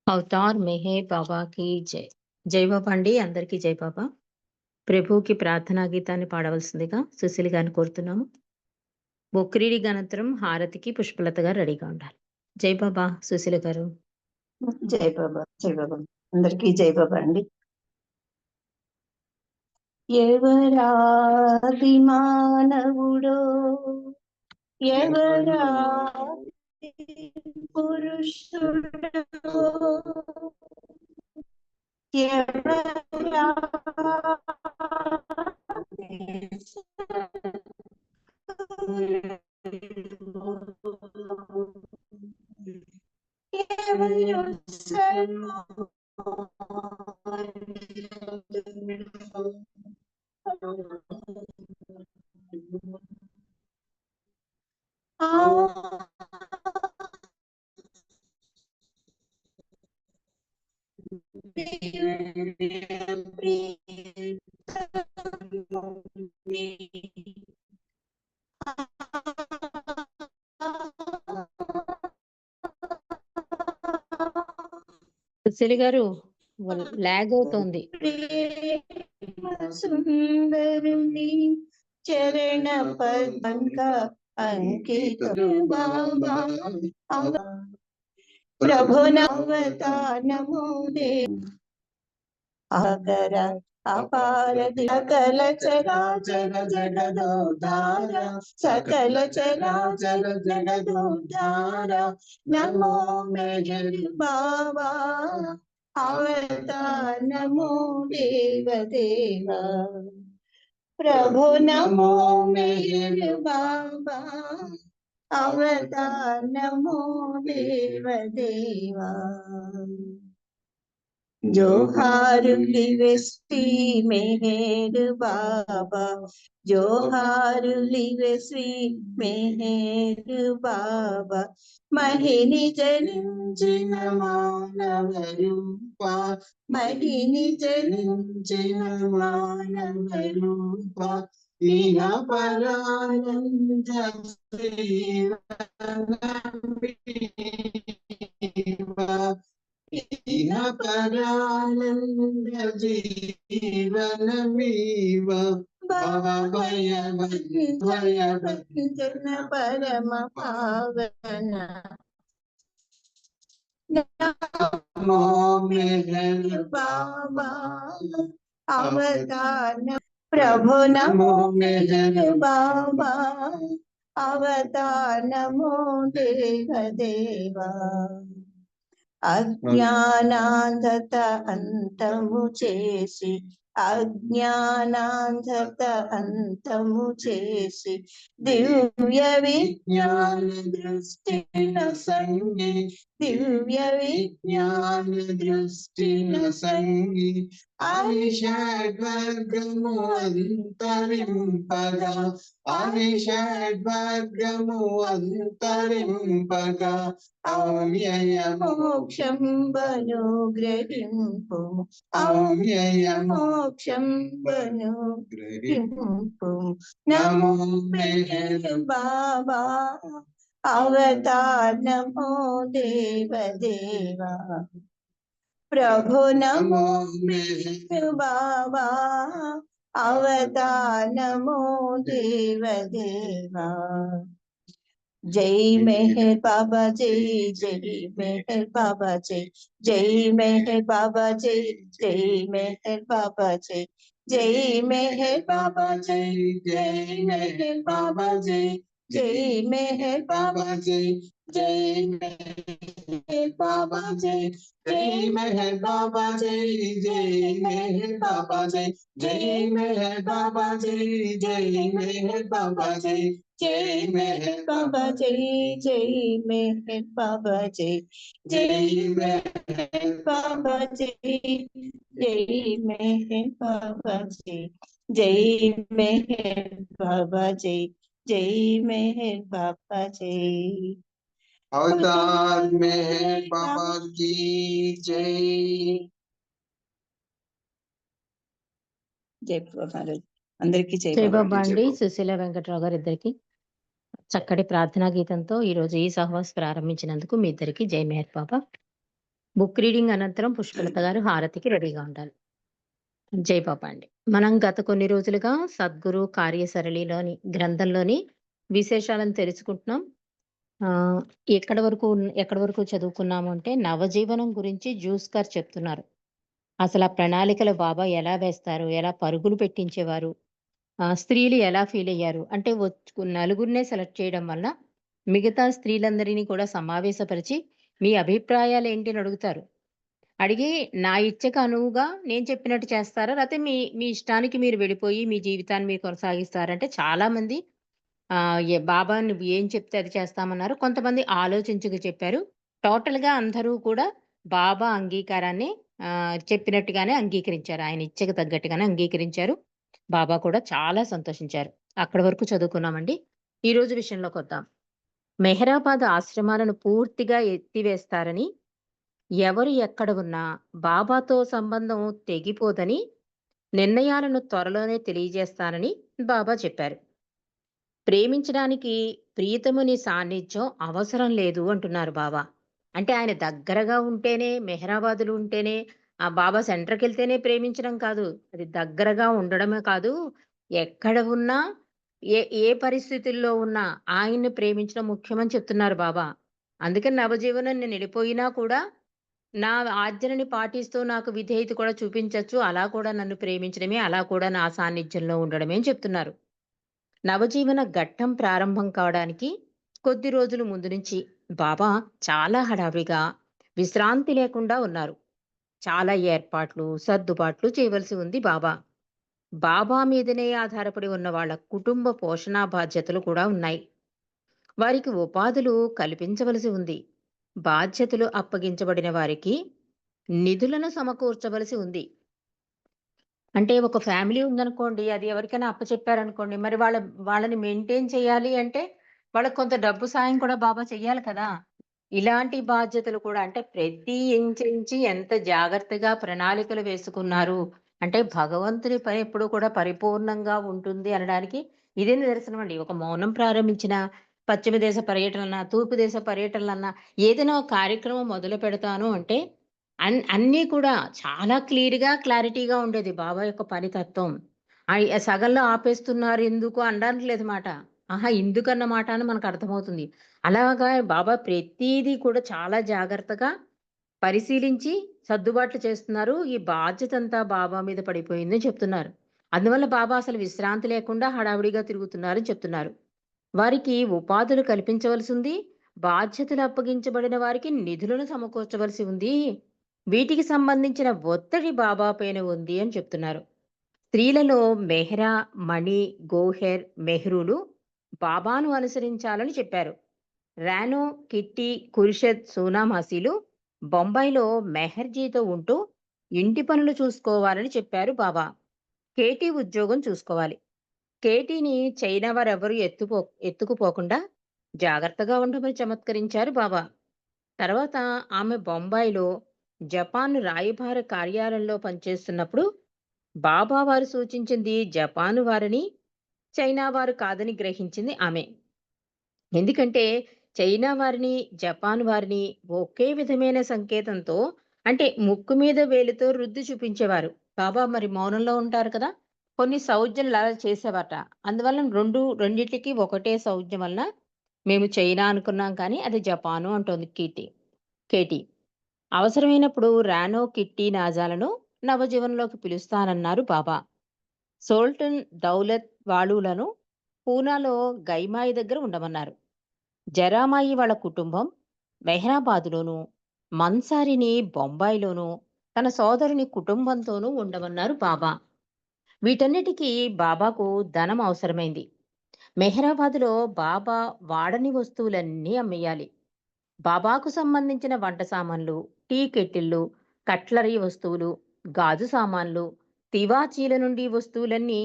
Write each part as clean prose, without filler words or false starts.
Avatar మెహే బాబా की జై. జై బాబా అండి. అందరికీ జై బాబా. ప్రభువుకి ప్రార్థనా గీతాన్ని పాడవలసిందిగా సుశీల్ గారిని కోరుతున్నాము. బొక్కిరీడి గనంతరం హారతికి పుష్పలత గారు రెడీగా ఉండాలి. జై బాబా సుశీల్ గారు. జై బాబా, జై బాబా. అందరికీ జై బాబా అండి. ఎవరాది మానవుడో, ఎవరాది పురుషుడో, సుశీల్ గారు లాగ్ అవుతోంది. సుందరుని చరణ పదంక అంకితుడు బాబా ప్రభునవతానము ఆగర అపార సకల చరాచర జగదోద్ధార, సకల చరాచర జగదోద్ధార. నమో మెహర్ బాబా అవతార్, నమో దేవ దేవా. ప్రభు నమో మెహర్ బాబా అవతార్, నమో దేవ దేవా. జోహారులివే శ్రీ మెహర్ బాబా, జోహారులివే శ్రీ మెహర్ బాబా. మహిని జనించిన మానవ రూప, మహిని జనించిన మానవ రూప. ఇహ పరానంద ఇహ పరానంద జీవనమీవ భయభంజన పరమ పావన. నమో మెహర్ బాబా అవతార్, ప్రభు నమో మెహర్ బాబా అవతార్, నమో దేవ దేవా. అజ్ఞానాంధత అంతము చేసి, అజ్ఞానాంధత అంతము చేసి, దివ్య విజ్ఞాన దృష్టిన సంగి, దివ్య విజ్ఞాన దృష్టిన సంగి. అనిషడ్వర్గము అంతరింపగా, అనిషడ్వర్గము అంతరింపగా. అవ్యయ మోక్షం బను గ్రహింపు, అవ్యయ మోక్షం బను గ్రహింపు. నమో మెహర్ బాబా అవతార్, నమో దేవ దేవా. ప్రభు నమో మెహర్ బాబా అవతార్, నమో దేవ దేవా. జై మెహర్ బాబా జై, జై మెహర్ బాబా జై, జై మెహర్ బాబా జై, జై మెహర్ బాబా జై, జై మెహర్ బాబా జై, జై మెహర్ బాబా జై, జై మెహర్ బాబా జై, జై మెహర్ బాబా జై, జై మెహర్ బాబా జై, జై మెహర్ బాబా జై, జై మెహర్ బాబా జై, జై మెహర్ బాబా జై, జై మెహర్ బాబా జై, జై మెహర్ బాబా జై, జై మెహర్ బాబా జై, జై మెహర్ బాబా జై, జై మెహర్ బాబా జై, జై మెహర్ బాబా జై. అవతార్ మెహర్ బాబా की జై. జై బాబా. అందరికీ జై బాబా అండి. సుశీల వెంకట్రావు గారు ఇద్దరికి చక్కటి ప్రార్థనా గీతంతో ఈరోజు ఈ సహవాస్ ప్రారంభించినందుకు మీ ఇద్దరికి జై మెహర్ బాబా. బుక్ రీడింగ్ అనంతరం పుష్పలత గారు హారతికి రెడీగా ఉండాలి. జై బాబా అండి. మనం గత కొన్ని రోజులుగా సద్గురు కార్యసరళిలోని గ్రంథంలోని విశేషాలను తెలుసుకుంటున్నాం. ఆహ్, ఎక్కడి వరకు చదువుకున్నాము అంటే నవజీవనం గురించి జ్యూస్ గారు చెప్తున్నారు. అసలు ఆ ప్రణాళికలు బాబా ఎలా వేస్తారు? ఎలా పరుగులు పెట్టించేవారు? స్త్రీలు ఎలా ఫీలయ్యారు? అంటే నలుగురినే సెలెక్ట్ చేయడం వల్ల మిగతా స్త్రీలందరినీ కూడా సమావేశపరిచి మీ అభిప్రాయాలేంటి అని అడుగుతారు. అడిగి నా ఇచ్చకు అనువుగా నేను చెప్పినట్టు చేస్తారా? లేతే మీ మీ ఇష్టానికి మీరు వెళ్ళిపోయి మీ జీవితాన్ని మీరు కొనసాగిస్తారంటే చాలామంది బాబా నువ్వు ఏం చెప్తే అది చేస్తామన్నారు. కొంతమంది ఆలోచించుకు చెప్పారు. టోటల్‌గా అందరూ కూడా బాబా అంగీకారాన్ని చెప్పినట్టుగానే అంగీకరించారు. ఆయన ఇచ్చకు తగ్గట్టుగానే అంగీకరించారు. బాబా కూడా చాలా సంతోషించారు. అక్కడి వరకు చదువుకున్నామండి. ఈరోజు విషయంలోకొద్దాం. మెహరాబాద్ ఆశ్రమాలను పూర్తిగా ఎత్తివేస్తారని, ఎవరు ఎక్కడ ఉన్నా బాబాతో సంబంధం తెగిపోదని నిర్ణయాలను త్వరలోనే తెలియజేస్తానని బాబా చెప్పారు. ప్రేమించడానికి ప్రియతముని సాన్నిధ్యం అవసరం లేదు అంటున్నారు బాబా. అంటే ఆయన దగ్గరగా ఉంటేనే, మెహరాబాద్‌లో ఉంటేనే, ఆ బాబా సెంటర్‌కెళ్తేనే ప్రేమించడం కాదు. అది దగ్గరగా ఉండడమే కాదు, ఎక్కడ ఉన్నా, ఏ ఏ పరిస్థితుల్లో ఉన్నా ఆయన్ని ప్రేమించడం ముఖ్యమని చెప్తున్నారు బాబా. అందుకని నవజీవనం నేనెళ్ళిపోయినా కూడా, నా ఆజ్ఞలని పాటిస్తూ నాకు విధేయత కూడా చూపించొచ్చు. అలా కూడా నన్ను ప్రేమించడమే, అలా కూడా నా సాన్నిధ్యంలో ఉండడమే అని చెప్తున్నారు. నవజీవన ఘట్టం ప్రారంభం కావడానికి కొద్ది రోజుల ముందు నుంచి బాబా చాలా హడావిడిగా విశ్రాంతి లేకుండా ఉన్నారు. చాలా ఏర్పాట్లు, సర్దుబాట్లు చేయవలసి ఉంది బాబా. బాబా మీదనే ఆధారపడి ఉన్న వాళ్ళ కుటుంబ పోషణ బాధ్యతలు కూడా ఉన్నాయి. వారికి ఉపాధులు కల్పించవలసి ఉంది. బాధ్యతలు అప్పగించబడిన వారికి నిధులను సమకూర్చవలసి ఉంది. అంటే ఒక ఫ్యామిలీ ఉందనుకోండి. అది ఎవరికైనా అప్పచెప్పారనుకోండి. మరి వాళ్ళని మెయింటైన్ చేయాలి అంటే, వాళ్ళకి కొంత డబ్బు సాయం కూడా బాబా చెయ్యాలి కదా! ఇలాంటి బాధ్యతలు కూడా అంటే ప్రతి ఇంచించి ఎంత జాగ్రత్తగా ప్రణాళికలు వేసుకున్నారు. అంటే భగవంతుని పని ఎప్పుడు కూడా పరిపూర్ణంగా ఉంటుంది అనడానికి ఇదే నిదర్శనం అండి. ఒక మౌనం ప్రారంభించిన పశ్చిమ దేశ పర్యటనలన్నా, తూర్పు దేశ పర్యటనలన్నా ఏదైనా ఒక కార్యక్రమం మొదలు పెడతాను అంటే అన్నీ కూడా చాలా క్లారిటీగా ఉండేది బాబా యొక్క పనితత్వం. సగంలో ఆపేస్తున్నారు ఎందుకు అనడానికి లేదు మాట. ఆహా! ఎందుకన్న మాట అని మనకు అర్థమవుతుంది. అలాగా బాబా ప్రతీదీ కూడా చాలా జాగ్రత్తగా పరిశీలించి సర్దుబాట్లు చేస్తున్నారు. ఈ బాధ్యతంతా బాబా మీద పడిపోయిందని చెప్తున్నారు. అందువల్ల బాబా అసలు విశ్రాంతి లేకుండా హడావిడిగా తిరుగుతున్నారని చెప్తున్నారు. వారికి ఉపాధులు కల్పించవలసి ఉంది. బాధ్యతలు అప్పగించబడిన వారికి నిధులను సమకూర్చవలసి ఉంది. వీటికి సంబంధించిన ఒత్తిడి బాబా పైన ఉంది అని చెప్తున్నారు. స్త్రీలలో మెహ్రా, మణి, గోహెర్, మెహ్రూలు బాబాను అనుసరించాలని చెప్పారు. రానో, కిట్టి, ఖుర్షద్, సోనామాసీలు బొంబాయిలో మెహర్జీతో ఉంటూ ఇంటి పనులు చూసుకోవాలని చెప్పారు బాబా. కేటీ ఉద్యోగం చూసుకోవాలి. కేటీని చైనా వారెవరూ ఎత్తుకుపోకుండా జాగ్రత్తగా ఉండమని చమత్కరించారు బాబా. తర్వాత ఆమె బొంబాయిలో జపాన్ రాయబార కార్యాలయంలో పనిచేస్తున్నప్పుడు బాబా వారు సూచించింది జపాను వారని, చైనా వారు కాదని గ్రహించింది ఆమె. ఎందుకంటే చైనా వారిని, జపాన్ వారిని ఒకే విధమైన సంకేతంతో అంటే ముక్కు మీద వేలితో రుద్ది చూపించేవారు. బాబా మరి మౌనంలో ఉంటారు కదా! కొన్ని సౌజ్ఞలు అలా చేసేవారట. అందువలన రెండిట్లికి ఒకటే సౌజ్ఞ వలన మేము చైనా అనుకున్నాం కానీ అది జపాను అంటోంది కేటీ. అవసరమైనప్పుడు రానో, కిట్టి, నాజాలను నవజీవనంలోకి పిలుస్తానన్నారు బాబా. సోల్టన్, దౌలత్ వాళులను పూనాలో గైమాయి దగ్గర ఉండమన్నారు. జరామాయి వాళ్ళ కుటుంబం మెహ్రాబాదులోను, మన్సారిని బొంబాయిలోను, తన సోదరుని కుటుంబంతోనూ ఉండమన్నారు బాబా. వీటన్నిటికీ బాబాకు ధనం అవసరమైంది. మెహ్రాబాదులో బాబా వాడని వస్తువులన్నీ అమ్మేయాలి. బాబాకు సంబంధించిన వంట సామాన్లు, టీ కెటిళ్ళు, కట్లరీ వస్తువులు, గాజు సామాన్లు, తివాచీల నుండి వస్తువులన్నీ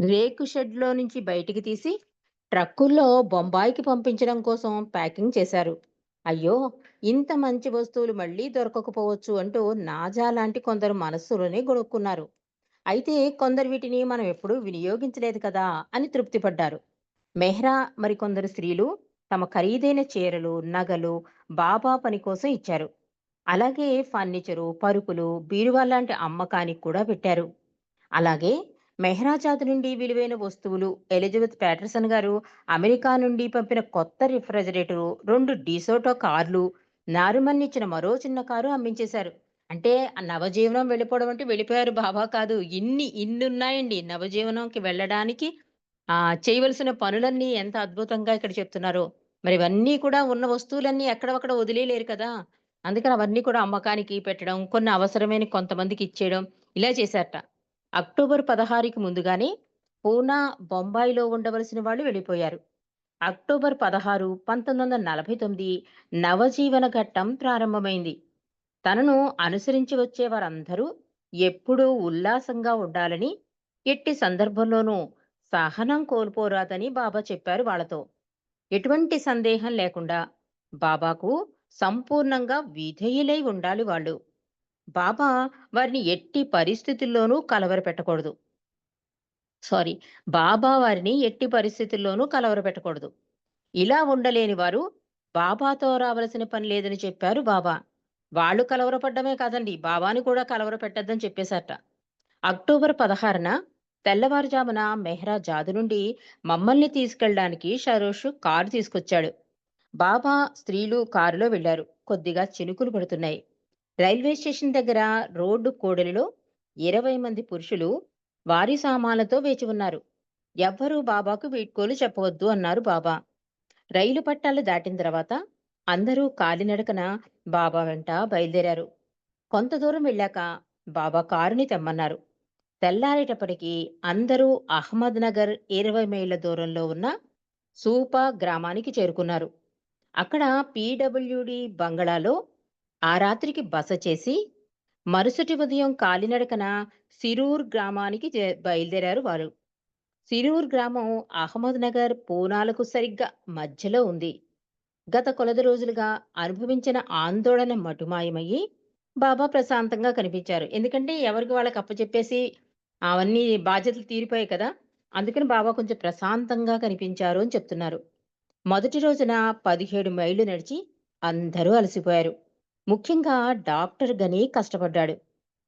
రేకు షెడ్‌లో నుంచి బయటికి తీసి ట్రక్కుల్లో బొంబాయికి పంపించడం కోసం ప్యాకింగ్ చేశారు. అయ్యో! ఇంత మంచి వస్తువులు మళ్ళీ దొరకకపోవచ్చు అంటూ నాజా లాంటి కొందరు మనస్సులోనే గొణుక్కున్నారు. అయితే కొందరు వీటిని మనం ఎప్పుడూ వినియోగించలేదు కదా అని తృప్తిపడ్డారు. మెహ్రా మరికొందరు స్త్రీలు తమ ఖరీదైన చీరలు, నగలు బాబా పని కోసం ఇచ్చారు. అలాగే ఫర్నిచరు, పరుపులు, బీరువా లాంటి అమ్మకానికి కూడా పెట్టారు. అలాగే మెహ్రా జాతి నుండి విలువైన వస్తువులు ఎలిజబెత్ ప్యాటర్సన్ గారు అమెరికా నుండి పంపిన కొత్త రిఫ్రిజిరేటరు, 2 డీసోటో కార్లు, నారిమన్ ఇచ్చిన మరో చిన్న కారు అమ్మించేశారు. అంటే ఆ నవజీవనం వెళ్ళిపోవడం అంటే వెళ్ళిపోయారు బాబా కాదు. ఇన్నున్నాయండి నవజీవనంకి వెళ్ళడానికి చేయవలసిన పనులన్నీ ఎంత అద్భుతంగా ఇక్కడ చెప్తున్నారో. మరి ఇవన్నీ కూడా ఉన్న వస్తువులన్నీ ఎక్కడొక్కడ వదిలేయలేరు కదా! అందుకని అవన్నీ కూడా అమ్మకానికి పెట్టడం, కొన్ని అవసరమైన కొంతమందికి ఇచ్చేయడం ఇలా చేశారట. అక్టోబర్ 16కి ముందుగానే పూనా, బొంబాయిలో ఉండవలసిన వాళ్ళు వెళ్ళిపోయారు. అక్టోబర్ 16, 1949 నవజీవన ఘట్టం ప్రారంభమైంది. తనను అనుసరించి వచ్చే వారందరూ ఎప్పుడూ ఉల్లాసంగా ఉండాలని, ఎట్టి సందర్భంలోనూ సహనం కోల్పోరాదని బాబా చెప్పారు వాళ్ళతో. ఎటువంటి సందేహం లేకుండా బాబాకు సంపూర్ణంగా విధేయులై ఉండాలి వాళ్ళు. బాబా వారిని ఎట్టి పరిస్థితుల్లోనూ కలవరపెట్టకూడదు. సారీ. బాబా వారిని ఎట్టి పరిస్థితుల్లోనూ కలవరపెట్టకూడదు. ఇలా ఉండలేని వారు బాబాతో రావలసిన పని లేదని చెప్పారు బాబా. వాళ్ళు కలవరపడ్డమే కాదండి, బాబాని కూడా కలవరపెట్టొద్దని చెప్పేశారట. అక్టోబర్ 16న తెల్లవారుజామున మెహ్రా జాదు నుండి మమ్మల్ని తీసుకెళ్ళడానికి షరోష్ కారు తీసుకొచ్చాడు. బాబా, స్త్రీలు కారులో వెళ్లారు. కొద్దిగా చినుకులు పడుతున్నాయి. రైల్వే స్టేషన్ దగ్గర రోడ్డు కూడలిలో 20 మంది పురుషులు వారి సామాన్లతో వేచి ఉన్నారు. ఎవ్వరూ బాబాకు వీడ్కోలు చెప్పవద్దు అన్నారు బాబా. రైలు పట్టాలు దాటిన తర్వాత అందరూ కాలినడకన బాబా వెంట బయలుదేరారు. కొంత దూరం వెళ్ళాక బాబా కారుని తెమ్మన్నారు. తెల్లారేటప్పటికి అందరూ అహ్మద్ నగర్ 20 మైళ్ళ దూరంలో ఉన్న సూపా గ్రామానికి చేరుకున్నారు. అక్కడ పీడబ్ల్యూడి బంగళాలో ఆ రాత్రికి బస చేసి మరుసటి ఉదయం కాలినడకన సిరూర్ గ్రామానికి బయలుదేరారు వారు. సిరూర్ గ్రామం అహ్మద్ నగర్, పూనాలకు సరిగ్గా మధ్యలో ఉంది. గత కొలది రోజులుగా అనుభవించిన ఆందోళన మటుమాయమయ్యి బాబా ప్రశాంతంగా కనిపించారు. ఎందుకంటే ఎవరికి వాళ్ళకి అప్పచెప్పేసి అవన్నీ బాధ్యతలు తీరిపోయాయి కదా! అందుకని బాబా కొంచెం ప్రశాంతంగా కనిపించారు అని చెప్తున్నారు. మొదటి రోజున 17 మైళ్ళు నడిచి అందరూ అలసిపోయారు. ముఖ్యంగా డాక్టర్ గని కష్టపడ్డాడు.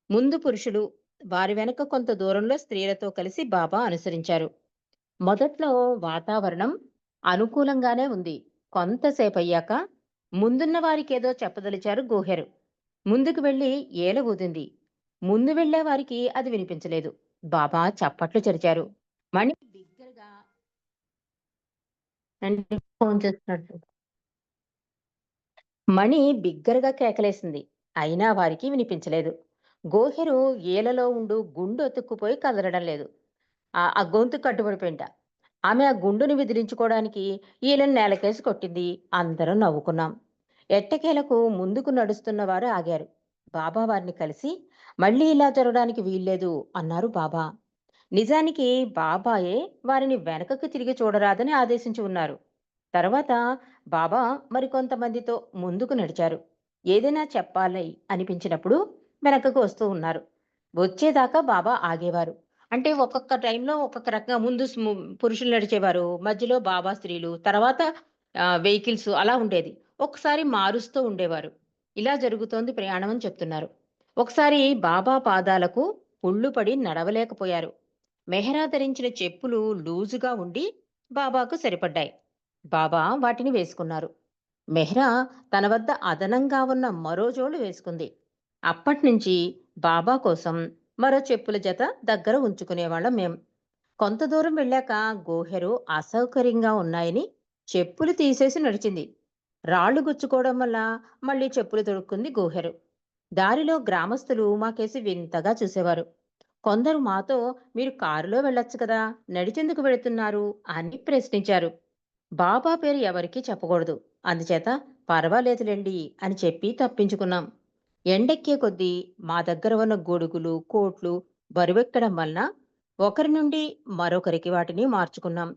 ముందు పురుషులు, వారి వెనక కొంత దూరంలో స్త్రీలతో కలిసి బాబా అనుసరించారు. మొదట్లో వాతావరణం అనుకూలంగానే ఉంది. కొంతసేపయ్యాక ముందున్న వారికేదో చెప్పదలిచారు గోహెరు. ముందుకు వెళ్లి ఏల ఊదింది. ముందు వెళ్లే వారికి అది వినిపించలేదు. బాబా చప్పట్లు చరిచారు. మణి బిగ్గరగా అంటే ఫోన్ చేస్తున్నట్టు. మణి బిగ్గరగా కేకలేసింది. అయినా వారికి వినిపించలేదు. గోహెరు ఏలలో ఉండు గుండు అతుక్కుపోయి కదలడం లేదు. ఆ గొంతు కట్టుబడిపోయింట. ఆమె ఆ గుండుని విదిలించుకోవడానికి ఈలెను నేలకేసి కొట్టింది. అందరం నవ్వుకున్నాం. ఎట్టకేలకు ముందుకు నడుస్తున్న వారు ఆగారు. బాబా వారిని కలిసి మళ్ళీ ఇలా జరగడానికి వీల్లేదు అన్నారు బాబా. నిజానికి బాబాయే వారిని వెనకకు తిరిగి చూడరాదని ఆదేశించి ఉన్నారు. తర్వాత బాబా మరికొంతమందితో ముందుకు నడిచారు. ఏదైనా చెప్పాలి అనిపించినప్పుడు వెనకకు వస్తూ ఉన్నారు. వచ్చేదాకా బాబా ఆగేవారు. అంటే ఒక్కొక్క టైంలో ఒక్కొక్క రకంగా ముందు పురుషులు నడిచేవారు. మధ్యలో బాబా స్త్రీలు. తర్వాత వెహికల్స్ అలా ఉండేది. ఒకసారి మారుస్తూ ఉండేవారు. ఇలా జరుగుతోంది ప్రయాణం అని చెప్తున్నారు. ఒకసారి బాబా పాదాలకు పుళ్ళు పడి నడవలేకపోయారు. మెహ్రా ధరించిన చెప్పులు లూజుగా ఉండి బాబాకు సరిపడ్డాయి. బాబా వాటిని వేసుకున్నారు. మెహ్రా తన వద్ద అదనంగా ఉన్న మరో జోడు వేసుకుంది. అప్పట్నుంచి బాబా కోసం మరో చెప్పుల జత దగ్గర ఉంచుకునేవాళ్ళం మేం. కొంత దూరం వెళ్ళాక గోహెరు అసౌకర్యంగా ఉన్నాయని చెప్పులు తీసేసి నడిచింది. రాళ్లు గుచ్చుకోవడం వల్ల మళ్ళీ చెప్పులు తొడుక్కుంది గోహెరు. దారిలో గ్రామస్తులు మాకేసి వింతగా చూసేవారు. కొందరు మాతో మీరు కారులో వెళ్ళొచ్చు కదా, నడిచెందుకు వెళుతున్నారు అని ప్రశ్నించారు. బాబా పేరు ఎవరికీ చెప్పకూడదు. అందుచేత పర్వాలేదులెండి అని చెప్పి తప్పించుకున్నాం. ఎండెక్కే కొద్దీ మా దగ్గర ఉన్న గొడుగులు, కోట్లు బరువెక్కడం వలన ఒకరి నుండి మరొకరికి వాటిని మార్చుకున్నాం.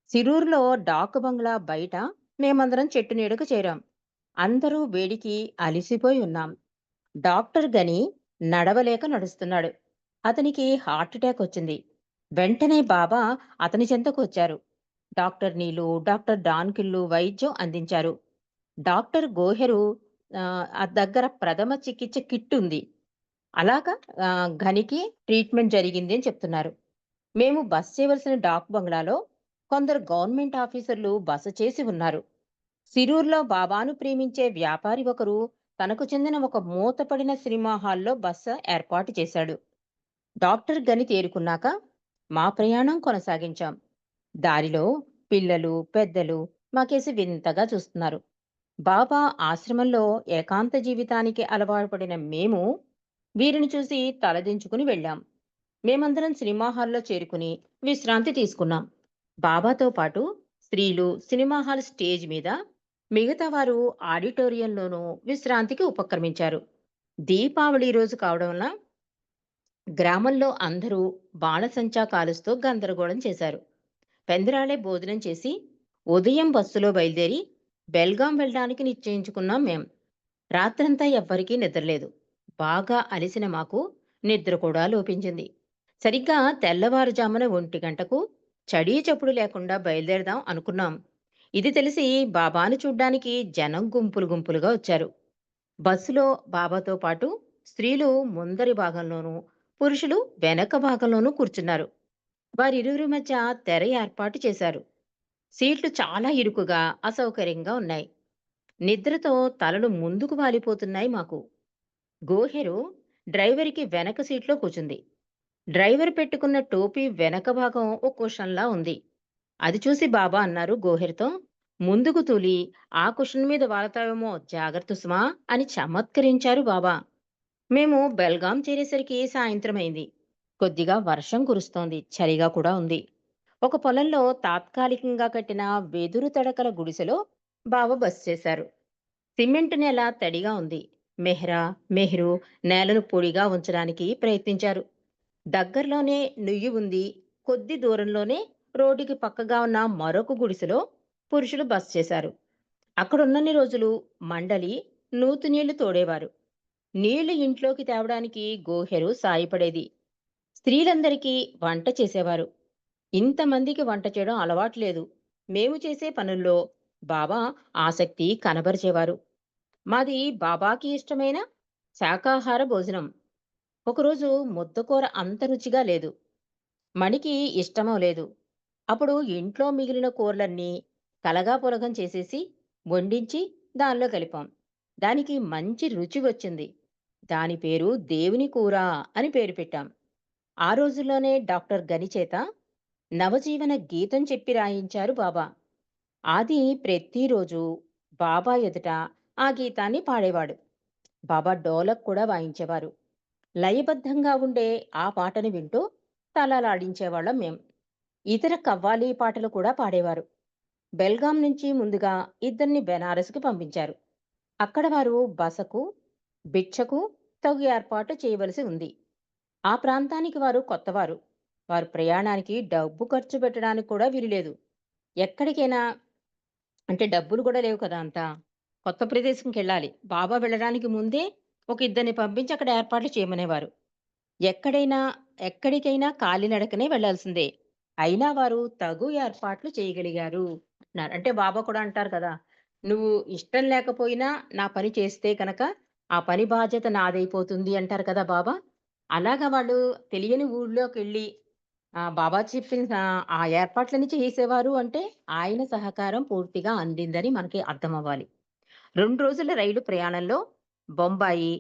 సిరూర్లో డాక్ బంగ్లా బయట మేమందరం చెట్టు నీడకు చేరాం. అందరూ వేడికి అలిసిపోయి ఉన్నాం. డాక్టర్ గని నడవలేక నడుస్తున్నాడు. అతనికి హార్ట్ అటాక్ వచ్చింది. వెంటనే బాబా అతని చెంతకు వచ్చారు. డాక్టర్ నీలు, డాక్టర్ డాన్కిల్లు వైద్యం అందించారు. డాక్టర్ గోహెరు దగ్గర ప్రథమ చికిత్స కిట్ ఉంది. అలాగా ఘనికి ట్రీట్మెంట్ జరిగింది అని చెప్తున్నారు. మేము బస చేయవలసిన డాక్ బంగ్లాలో కొందరు గవర్నమెంట్ ఆఫీసర్లు బస చేసి ఉన్నారు. సిరూర్‌లో బాబాను ప్రేమించే వ్యాపారి ఒకరు తనకు చెందిన ఒక మూతపడిన సినిమా హాల్‌లో బస ఏర్పాటు చేశాడు. డాక్టర్ గని తేరుకున్నాక మా ప్రయాణం కొనసాగించాం. దారిలో పిల్లలు, పెద్దలు మాకేసి వింతగా చూస్తున్నారు. బాబా ఆశ్రమంలో ఏకాంత జీవితానికి అలవాటు పడిన మేము వీరిని చూసి తలదించుకుని వెళ్ళాం. మేమందరం సినిమా హాల్‌లో చేరుకుని విశ్రాంతి తీసుకున్నాం. బాబాతో పాటు స్త్రీలు సినిమా హాల్ స్టేజ్ మీద, మిగతా వారు ఆడిటోరియంలోనూ విశ్రాంతికి ఉపక్రమించారు. దీపావళి రోజు కావడం వల్ల గ్రామంలో అందరూ బాణసంచా కాలుస్తూ గందరగోళం చేశారు. పెందరాళే భోజనం చేసి ఉదయం బస్సులో బయలుదేరి బెల్గాం వెళ్ళడానికి నిశ్చయించుకున్నాం మేం. రాత్రంతా ఎవ్వరికీ నిద్రలేదు. బాగా అలిసిన మాకు నిద్ర కూడా లోపించింది. సరిగ్గా తెల్లవారుజామున 1 గంటకు చడీ చప్పుడు లేకుండా బయలుదేరదాం అనుకున్నాం. ఇది తెలిసి బాబాను చూడ్డానికి జనం గుంపులు గుంపులుగా వచ్చారు. బస్సులో బాబాతో పాటు స్త్రీలు ముందరి భాగంలోనూ, పురుషులు వెనక భాగంలోనూ కూర్చున్నారు. వారిరువురి మధ్య తెర ఏర్పాటు చేశారు. సీట్లు చాలా ఇరుకుగా, అసౌకర్యంగా ఉన్నాయి. నిద్రతో తలలు ముందుకు వాలిపోతున్నాయి మాకు. గోహెరు డ్రైవర్‌కి వెనక సీట్లో కూర్చుంది. డ్రైవర్ పెట్టుకున్న టోపీ వెనక భాగం ఓ కుషన్‌లా ఉంది. అది చూసి బాబా అన్నారు గోహెర్‌తో, "ముందుకు తూలి ఆ కుషన్ మీద వాలతావేమో జాగ్రత్త సుమా" అని చమత్కరించారు బాబా. మేము బెల్గాం చేరేసరికి సాయంత్రమైంది. కొద్దిగా వర్షం కురుస్తోంది. చలిగా కూడా ఉంది. ఒక పొలంలో తాత్కాలికంగా కట్టిన వెదురు తడకల గుడిసెలో బావ బస చేశారు. సిమెంట్ నేల తడిగా ఉంది. మెహ్రు నేలను పొడిగా ఉంచడానికి ప్రయత్నించారు. దగ్గరలోనే నుయ్యి ఉంది. కొద్ది దూరంలోనే రోడ్డుకి పక్కగా ఉన్న మరొక గుడిసెలో పురుషులు బస చేశారు. అక్కడున్నన్ని రోజులు మండలి నూతి నీళ్లు తోడేవారు. నీళ్లు ఇంట్లోకి తేవడానికి గోహెరు సాయపడేది. స్త్రీలందరికీ వంట చేసేవారు. ఇంతమందికి వంట చేయడం అలవాటు లేదు. మేము చేసే పనుల్లో బాబా ఆసక్తి కనబరిచేవారు. మాది బాబాకి ఇష్టమైన శాకాహార భోజనం. ఒకరోజు ముద్దకూర అంత రుచిగా లేదు. మణికి ఇష్టమో లేదు. అప్పుడు ఇంట్లో మిగిలిన కూరలన్నీ కలగాపులగం చేసేసి వండించి దానిలో కలిపాం. దానికి మంచి రుచి వచ్చింది. దాని పేరు దేవుని కూర అని పేరు పెట్టాం. ఆ రోజుల్లోనే డాక్టర్ గని చేత నవజీవన గీతం చెప్పి రాయించారు బాబా. ఆది ప్రతిరోజు బాబా ఎదుట ఆ గీతాన్ని పాడేవాడు. బాబా డోలక్ కూడా వాయించేవారు. లయబద్ధంగా ఉండే ఆ పాటను వింటూ తలలాడించేవాళ్ళం మేం. ఇతర కవ్వాలి పాటలు కూడా పాడేవారు. బెల్గాం నుంచి ముందుగా ఇద్దరిని బెనారస్‌కి పంపించారు. అక్కడ వారు బసకు, భిక్షకు తగు ఏర్పాటు చేయవలసి ఉంది. ఆ ప్రాంతానికి వారు కొత్తవారు. వారు ప్రయాణానికి డబ్బు ఖర్చు పెట్టడానికి కూడా వీలులేదు. ఎక్కడికైనా అంటే డబ్బులు కూడా లేవు కదా అంతా. కొత్త ప్రదేశంకెళ్ళాలి. బాబా వెళ్ళడానికి ముందే ఒక ఇద్దరిని పంపించి అక్కడ ఏర్పాట్లు చేయమనేవారు. ఎక్కడైనా ఎక్కడికైనా కాలినడకనే వెళ్ళాల్సిందే. అయినా వారు తగు ఏర్పాట్లు చేయగలిగారు అంటున్నారు. అంటే బాబా కూడా అంటారు కదా! "నువ్వు ఇష్టం లేకపోయినా నా పని చేస్తే గనక ఆ పని బాధ్యత నాదైపోతుంది" అంటారు కదా బాబా! అలాగా వాళ్ళు తెలియని ఊర్లోకెళ్ళి బాబా చెప్పిన ఆ ఏర్పాట్లన్నీ చేసేవారు అంటే ఆయన సహకారం పూర్తిగా అందిందని మనకి అర్థమవ్వాలి. 2 రోజుల రైలు ప్రయాణంలో బొంబాయి,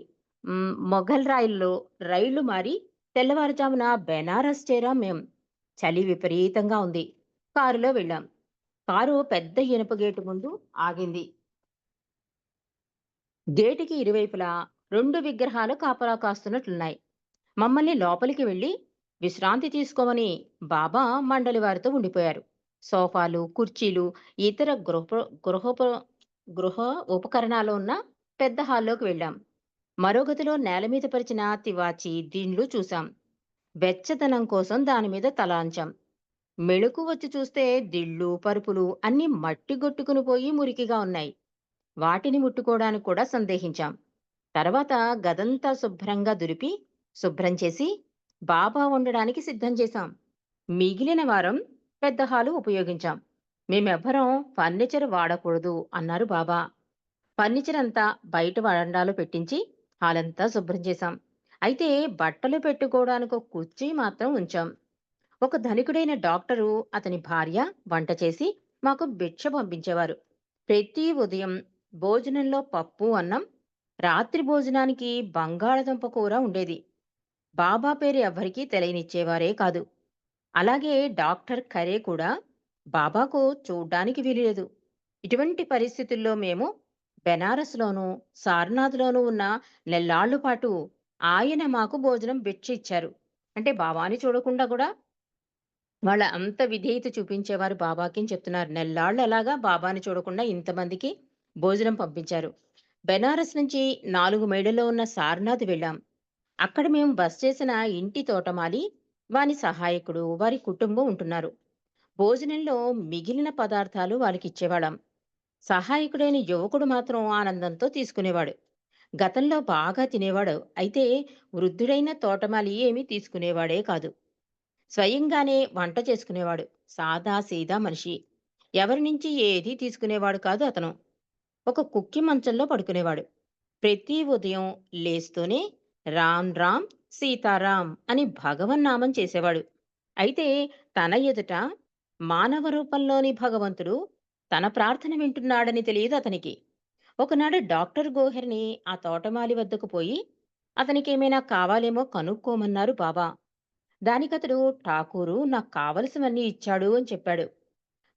మొఘల్ రాయ్‌ల్లో రైళ్లు మారి తెల్లవారుజామున బెనారస్ చేరాం మేం. చలి విపరీతంగా ఉంది. కారులో వెళ్ళాం. కారు పెద్ద ఇనుప గేటు ముందు ఆగింది. గేటుకి ఇరువైపులా 2 విగ్రహాలు కాపలా కాస్తున్నట్లున్నాయి. మమ్మల్ని లోపలికి వెళ్లి విశ్రాంతి తీసుకోమని బాబా మండలి వారితో ఉండిపోయారు. సోఫాలు, కుర్చీలు, ఇతర గృహోప గృహ ఉపకరణాలు ఉన్న పెద్ద హాల్లోకి వెళ్ళాం. మరో గదిలో నేల మీద పరిచిన తివాచీ, దిండ్లు చూశాం. వెచ్చదనం కోసం దాని మీద తలాంచాం. మెళుకు వచ్చి చూస్తే దిళ్ళు, పరుపులు అన్నీ మట్టి గొట్టుకుని పోయి మురికిగా ఉన్నాయి. వాటిని ముట్టుకోవడానికి కూడా సందేహించాం. తర్వాత గదంతా శుభ్రంగా దులిపి, శుభ్రం చేసి బాబా ఉండడానికి సిద్ధం చేశాం. మిగిలిన వారం పెద్ద హాలు ఉపయోగించాం. మేమెవ్వరం ఫర్నిచర్ వాడకూడదు అన్నారు బాబా. ఫర్నిచర్ అంతా బయట వరండాలో పెట్టించి హాలంతా శుభ్రం చేశాం. అయితే బట్టలు పెట్టుకోవడానికి ఒక కుర్చీ మాత్రం ఉంచాం. ఒక ధనికుడైన డాక్టరు అతని భార్య వంట చేసి మాకు భిక్ష పంపించేవారు. ప్రతి ఉదయం భోజనంలో పప్పు అన్నం, రాత్రి భోజనానికి బంగాళదుంప కూర ఉండేది. బాబా పేరు ఎవ్వరికీ తెలియనిచ్చేవారే కాదు. అలాగే డాక్టర్ ఖరే కూడా బాబాకు చూడ్డానికి వీలులేదు. ఇటువంటి పరిస్థితుల్లో మేము బెనారస్‌లోనూ, సారనాథ్‌లోనూ ఉన్న నెల్లాళ్ల పాటు ఆయన మాకు భోజనం భిక్ష ఇచ్చారు. అంటే బాబాని చూడకుండా గూడా వాళ్ళ అంత విధేయత చూపించేవారు బాబాకి అని చెప్తున్నారు. నెల్లాళ్ళు అలాగా బాబాని చూడకుండా ఇంతమందికి భోజనం పంపించారు. బెనారస్ నుంచి 4 మైళ్ళలో ఉన్న సారనాథ్ వెళ్ళాం. అక్కడ మేము బస చేసిన ఇంటి తోటమాలి, వాని సహాయకుడు, వారి కుటుంబం ఉంటున్నారు. భోజనంలో మిగిలిన పదార్థాలు వాళ్ళకిచ్చేవాళ్ళం. సహాయకుడైన యువకుడు మాత్రం ఆనందంతో తీసుకునేవాడు. గతంలో బాగా తినేవాడు. అయితే వృద్ధుడైన తోటమాలి ఏమీ తీసుకునేవాడే కాదు. స్వయంగానే వంట చేసుకునేవాడు. సాదా సీదా మనిషి. ఎవరి నుంచి ఏదీ తీసుకునేవాడు కాదు అతను. ఒక కుక్కి మంచంలో పడుకునేవాడు. ప్రతి ఉదయం లేస్తూనే రామ్ రామ్ సీతారాం అని భగవన్నామం చేసేవాడు. అయితే తన ఎదుట మానవ రూపంలోని భగవంతుడు తన ప్రార్థన వింటున్నాడని తెలియదు అతనికి. ఒకనాడు డాక్టర్ గోహెర్ని ఆ తోటమాలి వద్దకు పోయి అతనికేమైనా కావాలేమో కనుక్కోమన్నారు బాబా. దానికతడు ఠాకూరు నాకు కావలసినవన్నీ ఇచ్చాడు అని చెప్పాడు.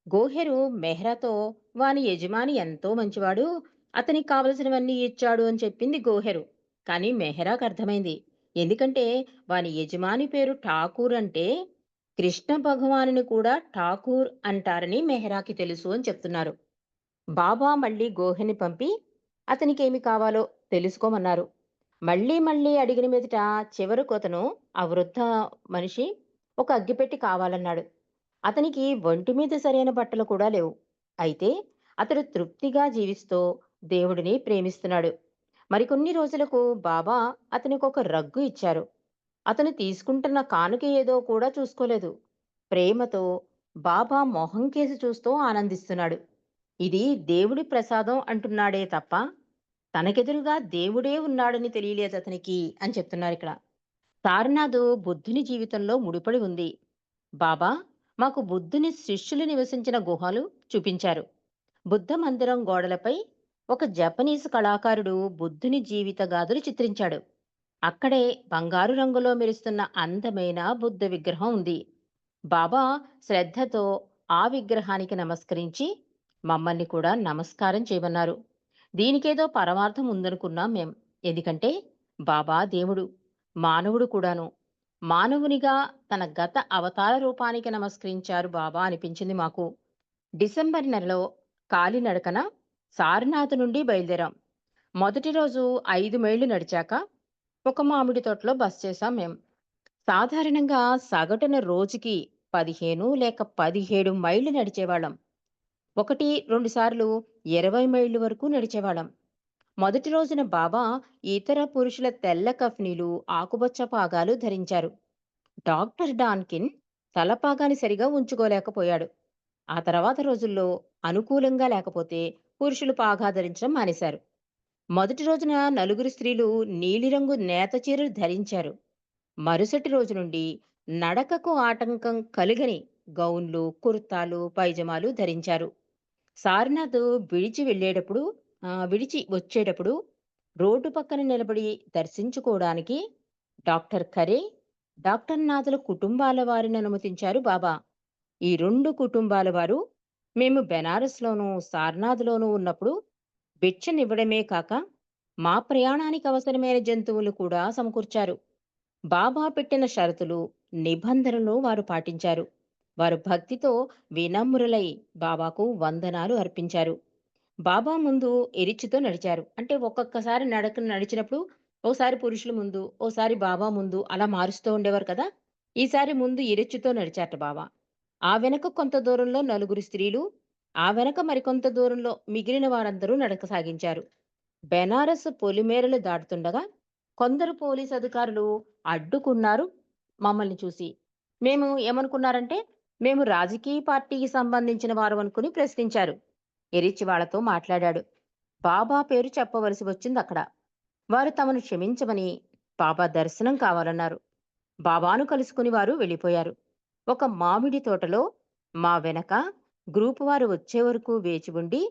గోహెరు మెహ్రాతో వాని యజమాని ఎంతో మంచివాడు, అతనికి కావలసినవన్నీ ఇచ్చాడు అని చెప్పింది గోహెరు. కానీ మెహ్రాకు అర్థమైంది. ఎందుకంటే వాని యజమాని పేరు ఠాకూర్ అంటే కృష్ణ భగవానుని కూడా ఠాకూర్ అంటారని మెహ్రాకి తెలుసు అని చెప్తున్నారు. బాబా మళ్ళీ గోహెని పంపి అతనికేమి కావాలో తెలుసుకోమన్నారు. మళ్ళీ మళ్ళీ అడిగిన మీదట చివరకు అతను ఆ వృద్ధ మనిషి ఒక అగ్గిపెట్టి కావాలన్నాడు. అతనికి ఒంటి మీద సరైన బట్టలు కూడా లేవు. అయితే అతడు తృప్తిగా జీవిస్తూ దేవుడిని ప్రేమిస్తున్నాడు. మరికొన్ని రోజులకు బాబా అతనికొక రగ్గు ఇచ్చారు. అతను తీసుకుంటున్న కానుక ఏదో కూడా చూసుకోలేదు. ప్రేమతో బాబా మొహం కేసి చూస్తూ ఆనందిస్తున్నాడు. ఇది దేవుడి ప్రసాదం అంటున్నాడే తప్ప తనకెదురుగా దేవుడే ఉన్నాడని తెలియలేదు అతనికి అని చెప్తున్నారిక్కడ. సారనాథు బుద్ధుని జీవితంలో ముడిపడి ఉంది. బాబా మాకు బుద్ధుని శిష్యులు నివసించిన గుహలు చూపించారు. బుద్ధ మందిరం గోడలపై ఒక జపనీస్ కళాకారుడు బుద్ధుని జీవిత గాథలు చిత్రించాడు. అక్కడే బంగారు రంగులో మెరుస్తున్న అందమైన బుద్ధ విగ్రహం ఉంది. బాబా శ్రద్ధతో ఆ విగ్రహానికి నమస్కరించి మమ్మల్ని కూడా నమస్కారం చేయమన్నారు. దీనికేదో పరమార్థం ఉందనుకున్నాం మేం. ఎందుకంటే బాబా దేవుడు, మానవుడు కూడాను. మానవునిగా తన గత అవతార రూపానికి నమస్కరించారు బాబా అనిపించింది మాకు. డిసెంబర్ నెలలో కాలినడకన సారనాథ్ నుండి బయలుదేరాం. మొదటి రోజు 5 మైళ్ళు నడిచాక ఒక మామిడి తోటలో బస చేశాం మేం. సాధారణంగా సగటున రోజుకి 15 లేక 17 మైళ్ళు నడిచేవాళ్ళం. 1, 2 సార్లు 20 మైళ్ళు వరకు నడిచేవాళ్ళం. మొదటి రోజున బాబా ఇతర పురుషుల తెల్ల కఫ్నీలు, ఆకుపచ్చ పాగాలు ధరించారు. డాక్టర్ డాన్కిన్ తలపాగాని సరిగా ఉంచుకోలేకపోయాడు. ఆ తర్వాత రోజుల్లో అనుకూలంగా లేకపోతే పురుషులు పాగా ధరించడం మానేశారు. మొదటి రోజున నలుగురు స్త్రీలు నీలిరంగు నేత చీరలు ధరించారు. మరుసటి రోజు నుండి నడకకు ఆటంకం కలుగని గౌన్లు, కుర్తాలు, పైజమాలు ధరించారు. సారనాథ్ విడిచి వచ్చేటప్పుడు రోడ్డు పక్కన నిలబడి దర్శించుకోవడానికి డాక్టర్ ఖరే, డాక్టర్ నాథుల కుటుంబాల వారిని అనుమతించారు బాబా. ఈ 2 కుటుంబాల వారు మేము బెనారస్‌లోనూ, సారనాథ్‌లోనూ ఉన్నప్పుడు భిక్షనివ్వడమే కాక, మా ప్రయాణానికి అవసరమైన జంతువులు కూడా సమకూర్చారు. బాబా పెట్టిన షరతులు, నిబంధనలు వారు పాటించారు. వారు భక్తితో వినమ్రులై బాబాకు వందనాలు అర్పించారు. బాబా ముందు ఎరిచితో నడిచారు. అంటే ఒక్కొక్కసారి నడిచినప్పుడు ఓసారి పురుషుల ముందు, ఓసారి బాబా ముందు అలా మారుస్తూ ఉండేవారు కదా! ఈసారి ముందు ఇరెచ్చుతో నడిచారట బాబా. ఆ వెనక కొంత దూరంలో నలుగురు స్త్రీలు, ఆ వెనక మరికొంత దూరంలో మిగిలిన వారందరూ నడక సాగించారు. బెనారస్ పొలిమేరలు దాటుతుండగా కొందరు పోలీసు అధికారులు అడ్డుకున్నారు. మమ్మల్ని చూసి. మేము ఏమనుకున్నారంటే, మేము రాజకీయ పార్టీకి సంబంధించిన వారు అనుకుని ప్రశ్నించారు. ఎరిచి వాళ్ళతో మాట్లాడాడు. బాబా పేరు చెప్పవలసి వచ్చిందక్కడ. వారు తమను క్షమించమని, బాబా దర్శనం కావాలన్నారు. బాబాను కలుసుకుని వారు వెళ్ళిపోయారు. ఒక మామిడి తోటలో మా వెనక గ్రూపు వారు వచ్చే వరకు వేచి ఉండి,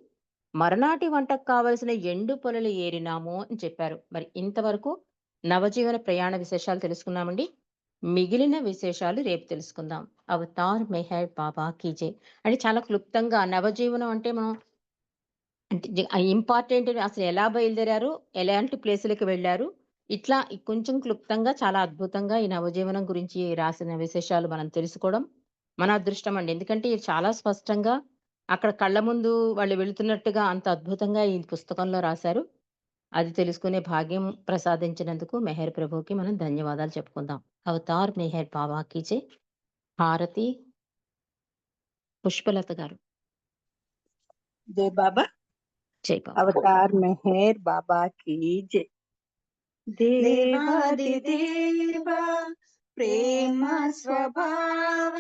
మరనాటి వంటకు కావలసిన ఎండు పొలలు ఏరినాము అని చెప్పారు. మరి ఇంతవరకు నవజీవన ప్రయాణ విశేషాలు తెలుసుకున్నామండి. మిగిలిన విశేషాలు రేపు తెలుసుకుందాం. అవతార్ మెహర్ బాబా కీ జై. అంటే చాలా క్లుప్తంగా నవజీవనం అంటే మనం అంటే ఇంపార్టెంట్ అసలు ఎలా బయలుదేరారు? ఎలాంటి ప్లేసులకి వెళ్లారు? ఇట్లా కొంచెం క్లుప్తంగా చాలా అద్భుతంగా ఈ నవజీవనం గురించి రాసిన విశేషాలు మనం తెలుసుకోవడం మన అదృష్టం అండి. ఎందుకంటే ఇది చాలా స్పష్టంగా అక్కడ కళ్ళ ముందు వాళ్ళు వెళ్తున్నట్టుగా అంత అద్భుతంగా ఈ పుస్తకంలో రాశారు. అది తెలుసుకునే భాగ్యం ప్రసాదించినందుకు మెహర్ ప్రభుకి మనం ధన్యవాదాలు చెప్పుకుందాం. అవతార్ మెహర్ బాబా కీ జై. హారతి పుష్పలత గారు. జై బాబా. జై బాబా. అవతార్ మెహర్ బాబా की जय. దేవాది దేవా ప్రేమ స్వభావ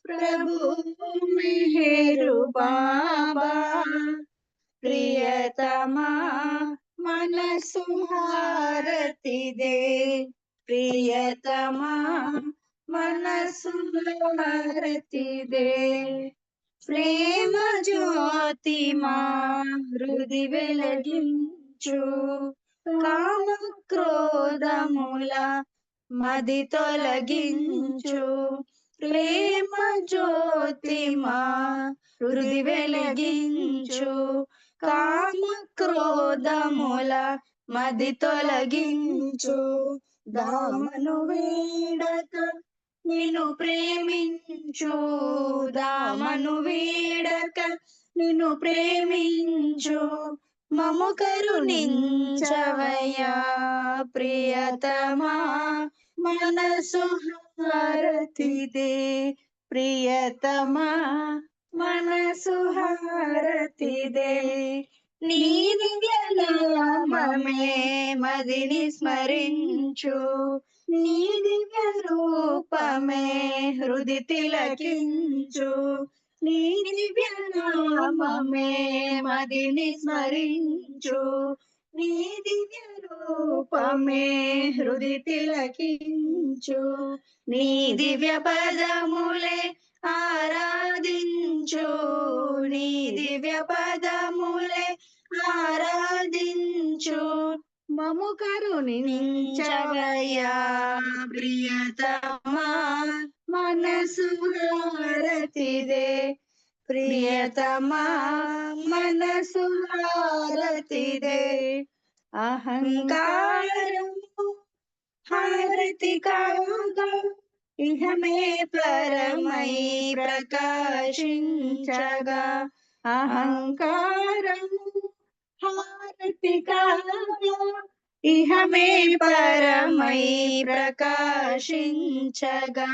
ప్రభు మెహరు బాబా ప్రియతమా మనసు హారతి దే ప్రియతమా మనసు హారతి దే ప్రేమ జ్యోతి మా హృది వెలిగించు కామ క్రోధముల మది తొలగించు ప్రేమ జ్యోతి మా హృది వెలిగించు కామ క్రోధముల మది తొలగించు దామను వీడక నిన్ను ప్రేమించు దామను వీడక నిన్ను ప్రేమించు మము కరుణించవయ్యా ప్రియతమా మనసు హారతిదే ప్రియతమా మనసు హారతిదే నీ దివ్య నామమే మదిని స్మరించు నీ దివ్య రూపమే హృది తిలకించు నీ దివ్య నామమే మదిని స్మరించు నీ దివ్య రూపమే హృది తిలకించు నీ దివ్య పదములే ఆరాధించు నీ దివ్య పదములే ఆరాధించు మము కరుణించవయ్యా ప్రియతమా మనసు హారతిదే ప్రియతమా మనసు హారతిదే అహంకారము హారతి కాగా ఇహమే పరమై ప్రకాశించగా అహంకారము హారతి కాగా ఇహమే పరమై ప్రకాశించగా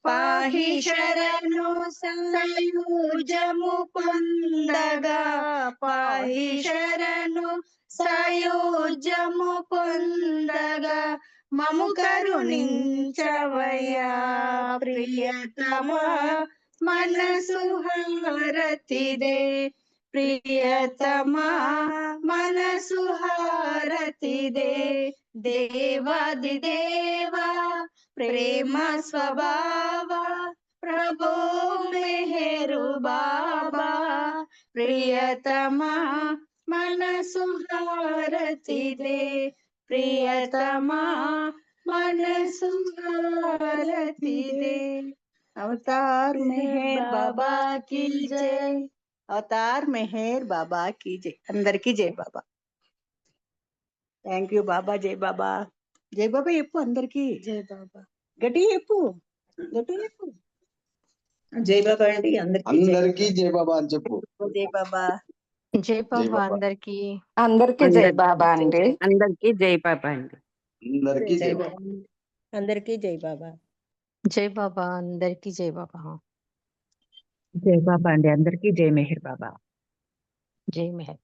పాహి శరణు సయోజము పొందగా పాహి శరణు సయోజము పొందగా మము కరుణించవయ్యా ప్రియతమా మనసు హారతిదే ప్రియతమా మనసు హారతిదే దేవాది దేవా ప్రేమ స్వభావ ప్రభు మెహరు బాబా ప్రియతమా మనసు హారతిదే ప్రియతమా మనసు హారతిదే అవతార్ మెహర్ బాబా की जय అవతార్ మెహర్ బాబా की जय అందరికీ జై బాబా థ్యాంక్ యూ బాబా జై బాబా చెప్పు అందరికీ జై బాబా గట్టిగా చెప్పు జై బాబా అండి అందరికీ జై బాబా అని చెప్పు. జై బాబా జై బాబా బాబా. అందరికీ. అందరికీ జై బాబా అండి. అందరికీ జై బాబా అండి. అందరికీ జై బాబా. అందరికీ జై బాబా జై బాబా అందరికీ జై బాబా. జై బాబా అండి. అందరికీ జై మెహర్ బాబా. జై మెహర్.